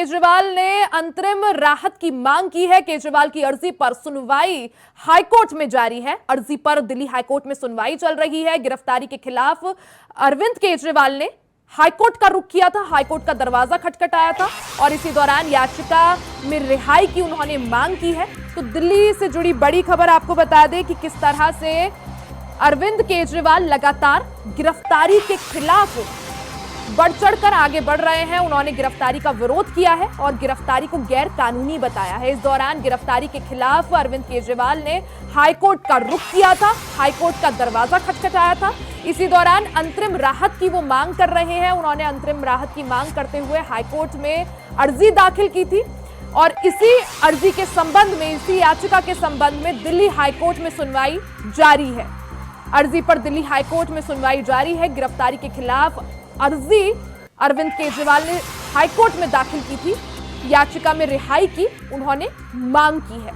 केजरीवाल ने अंतरिम राहत की मांग की है। केजरीवाल की अर्जी पर सुनवाई हाईकोर्ट में जारी है। अर्जी पर दिल्ली हाईकोर्ट में सुनवाई चल रही है। गिरफ्तारी के खिलाफ अरविंद केजरीवाल ने हाईकोर्ट का रुख किया था, हाईकोर्ट का दरवाजा खटखटाया था और इसी दौरान याचिका में रिहाई की उन्होंने मांग की है। तो दिल्ली से जुड़ी बड़ी खबर आपको बता दें कि किस तरह से अरविंद केजरीवाल लगातार गिरफ्तारी के खिलाफ बढ़ चढ़कर आगे बढ़ रहे हैं। उन्होंने गिरफ्तारी का विरोध किया है और गिरफ्तारी को गैर कानूनी बताया है। इस दौरान गिरफ्तारी के खिलाफ अरविंद केजरीवाल ने हाईकोर्ट का रुख किया था, हाईकोर्ट का दरवाजा खटखटाया था। इसी दौरान अंतरिम राहत की वो मांग कर रहे हैं। उन्होंने अंतरिम राहत की मांग करते हुए हाईकोर्ट में अर्जी दाखिल की थी और इसी अर्जी के संबंध में, इसी याचिका के संबंध में दिल्ली हाईकोर्ट में सुनवाई जारी है। अर्जी पर दिल्ली हाईकोर्ट में सुनवाई जारी है। गिरफ्तारी के खिलाफ अर्जी अरविंद केजरीवाल ने हाईकोर्ट में दाखिल की थी। याचिका में रिहाई की उन्होंने मांग की है।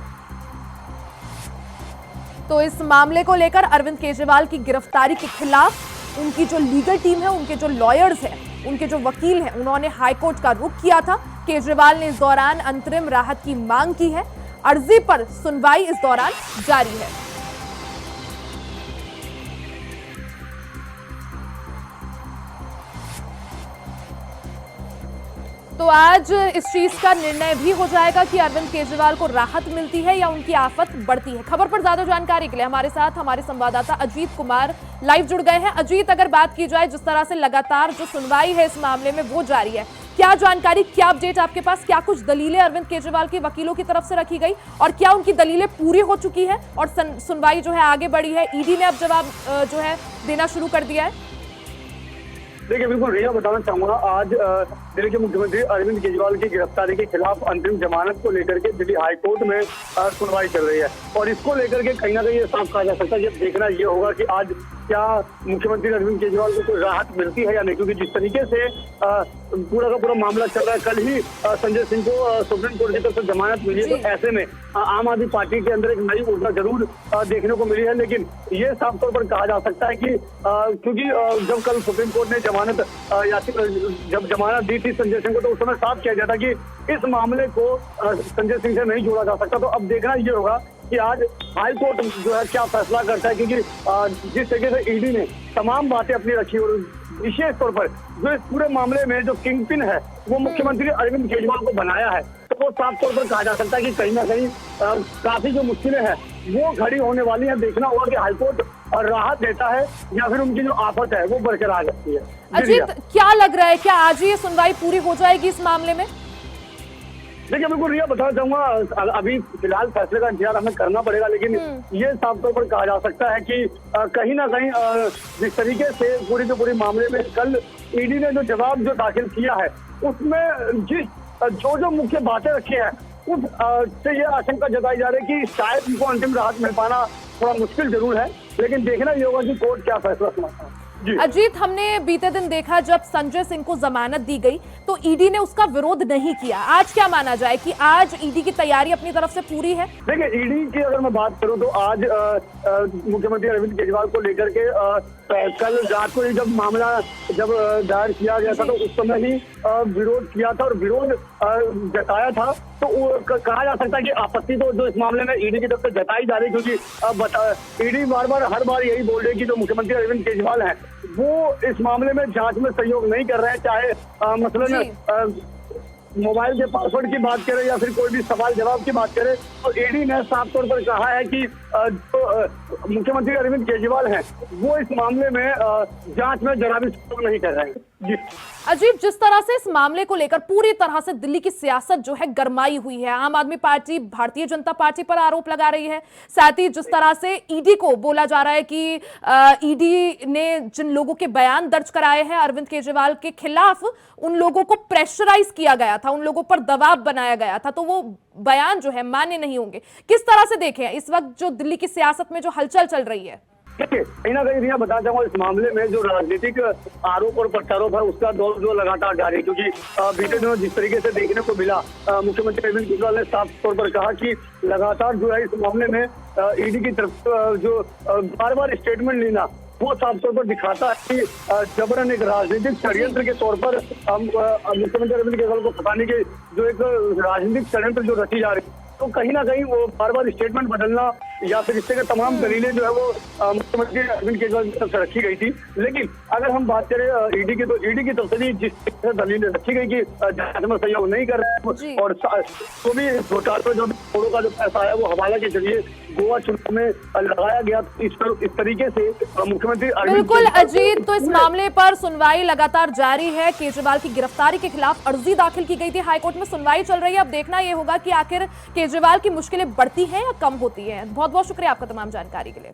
तो इस मामले को लेकर अरविंद केजरीवाल की गिरफ्तारी के खिलाफ उनकी जो लीगल टीम है, उनके जो लॉयर्स हैं, उनके जो वकील हैं, उन्होंने हाईकोर्ट का रुख किया था। केजरीवाल ने इस दौरान अंतरिम राहत की मांग की है। अर्जी पर सुनवाई इस दौरान जारी है। तो आज इस चीज का निर्णय भी हो जाएगा कि अरविंद केजरीवाल को राहत मिलती है या उनकी आफत बढ़ती है। खबर पर ज्यादा जानकारी के लिए हमारे साथ हमारे संवाददाता अजीत कुमार लाइव जुड़ गए हैं। अजीत, अगर बात की जाए जिस तरह से लगातार जो सुनवाई है इस मामले में वो जारी है, क्या जानकारी, क्या अपडेट आपके पास? क्या कुछ दलीलें अरविंद केजरीवाल के वकीलों की तरफ से रखी गई और क्या उनकी दलीलें पूरी हो चुकी है और सुनवाई जो है आगे बढ़ी है? ईडी ने अब जवाब जो है देना शुरू कर दिया है। देखिए, बिल्कुल रिया, बताना चाहूंगा, आज दिल्ली के मुख्यमंत्री अरविंद केजरीवाल की गिरफ्तारी के खिलाफ अंतरिम जमानत को लेकर के दिल्ली हाईकोर्ट में सुनवाई चल रही है और इसको लेकर के कहीं ना कहीं ये साफ कहा जा सकता है, ये देखना ये होगा कि आज क्या मुख्यमंत्री अरविंद केजरीवाल को कोई राहत मिलती है या नहीं। क्योंकि जिस तरीके से पूरा का पूरा मामला चल रहा है, कल ही संजय सिंह को सुप्रीम कोर्ट की तरफ से जमानत मिली है, तो ऐसे में आम आदमी पार्टी के अंदर एक नई ऊर्जा जरूर देखने को मिली है। लेकिन ये साफ तौर पर कहा जा सकता है कि क्योंकि जब कल सुप्रीम कोर्ट ने जब जमानत दी थी संजय सिंह को, तो उस समय साफ किया गया था कि इस मामले को संजय सिंह से नहीं जोड़ा जा सकता। तो अब देखना ये होगा कि आज हाई कोर्ट जो है क्या फैसला करता है। क्योंकि जिस तरीके से ईडी ने तमाम बातें अपनी रखी और विशेष तौर पर जो इस पूरे मामले में जो किंग पिन है वो मुख्यमंत्री अरविंद केजरीवाल को बनाया है, तो वो साफ तौर पर कहा जा सकता है कि कहीं ना कहीं काफी जो मुश्किलें हैं वो खड़ी होने वाली है। देखना होगा कि हाईकोर्ट राहत देता है या फिर उनकी जो आफत है वो बरकरार रहती है। अजीत, क्या लग रहा है, क्या आज ही ये सुनवाई पूरी हो जाएगी इस मामले में? देखिए, बिल्कुल रिया, बताना चाहूंगा, अभी फिलहाल फैसले का इंतजार हमें करना पड़ेगा। लेकिन ये साफ तौर पर कहा जा सकता है कि कहीं ना कहीं जिस तरीके से पूरी के पूरी मामले में कल ईडी ने जो जवाब जो दाखिल किया है उसमें जो मुख्य बातें रखी हैं उस से ये आशंका जताई जा रही है कि शायद उनको अंतिम राहत मिल पाना थोड़ा मुश्किल जरूर है। लेकिन देखना ये होगा कि कोर्ट क्या फैसला सुनाता है। अजीत, हमने बीते दिन देखा जब संजय सिंह को जमानत दी गई तो ईडी ने उसका विरोध नहीं किया। आज क्या माना जाए कि आज ईडी की तैयारी अपनी तरफ से पूरी है? देखिए, ईडी की अगर मैं बात करूं तो आज मुख्यमंत्री अरविंद केजरीवाल को लेकर के कल रात को ही जब मामला दायर किया गया था तो उस समय ही विरोध किया था और विरोध जताया था। तो कहा जा सकता है कि आपत्ति तो जो इस मामले में ईडी की तरफ से जताई जा रही है, क्योंकि ईडी हर बार यही बोल रही है कि जो मुख्यमंत्री अरविंद केजरीवाल हैं वो इस मामले में जांच में सहयोग नहीं कर रहे हैं। चाहे मसलन मोबाइल के पासवर्ड की बात करें या फिर कोई भी सवाल जवाब की बात करें, तो ईडी ने साफ तौर पर कहा है कि जो मुख्यमंत्री अरविंद केजरीवाल हैं वो इस मामले में जांच में जरा भी सहयोग नहीं कर रहे हैं। जी अजीब, जिस तरह से इस मामले को लेकर पूरी तरह से दिल्ली की सियासत जो है गरमाई हुई है, आम आदमी पार्टी भारतीय जनता पार्टी पर आरोप लगा रही है, साथ ही जिस तरह से ईडी को बोला जा रहा है कि ईडी ने जिन लोगों के बयान दर्ज कराए हैं अरविंद केजरीवाल के खिलाफ, उन लोगों को प्रेशराइज किया गया था, उन लोगों पर दबाव बनाया गया था, तो वो बयान जो है मान्य नहीं होंगे। किस तरह से देखें इस वक्त जो दिल्ली की सियासत में जो हलचल चल रही है? देखिए, कहीं ना कहीं रिया, बताना चाहूंगा, इस मामले में जो राजनीतिक आरोप और प्रत्यारोप है उसका दौर जो लगातार जारी है। क्योंकि बीते दिनों जिस तरीके से देखने को मिला, मुख्यमंत्री अरविंद केजरीवाल ने साफ तौर पर कहा कि लगातार जो है इस मामले में ईडी की तरफ जो बार बार स्टेटमेंट लेना वो साफ तौर पर दिखाता है कि जबरन एक राजनीतिक षड्यंत्र के तौर पर मुख्यमंत्री अरविंद केजरीवाल को फंसाने के जो एक राजनीतिक षड्यंत्र जो रची जा रही है, तो कहीं ना कहीं वो बार बार स्टेटमेंट बदलना या फिर इस तरह के तमाम दलीलें जो है वो मुख्यमंत्री अरविंद केजरीवाल की तरफ से रखी गई थी। लेकिन अगर हम बात करें ईडी की, तो ईडी की तरफ से भी जिस तरह से दलीलें रखी गई कि जांच में सहयोग नहीं कर रहे और तो भी घोटाले में जो करोड़ों का जो पैसा है वो हवाला के जरिए गोवा चुनाव में लगाया गया। इस तरीके से मुख्यमंत्री बिल्कुल अजीत, तो इस मामले पर सुनवाई लगातार जारी है। केजरीवाल की गिरफ्तारी के खिलाफ अर्जी दाखिल की गई थी, हाईकोर्ट में सुनवाई चल रही है। अब देखना यह होगा कि आखिर केजरीवाल की मुश्किलें बढ़ती हैं या कम होती हैं। बहुत बहुत शुक्रिया आपका तमाम जानकारी के लिए।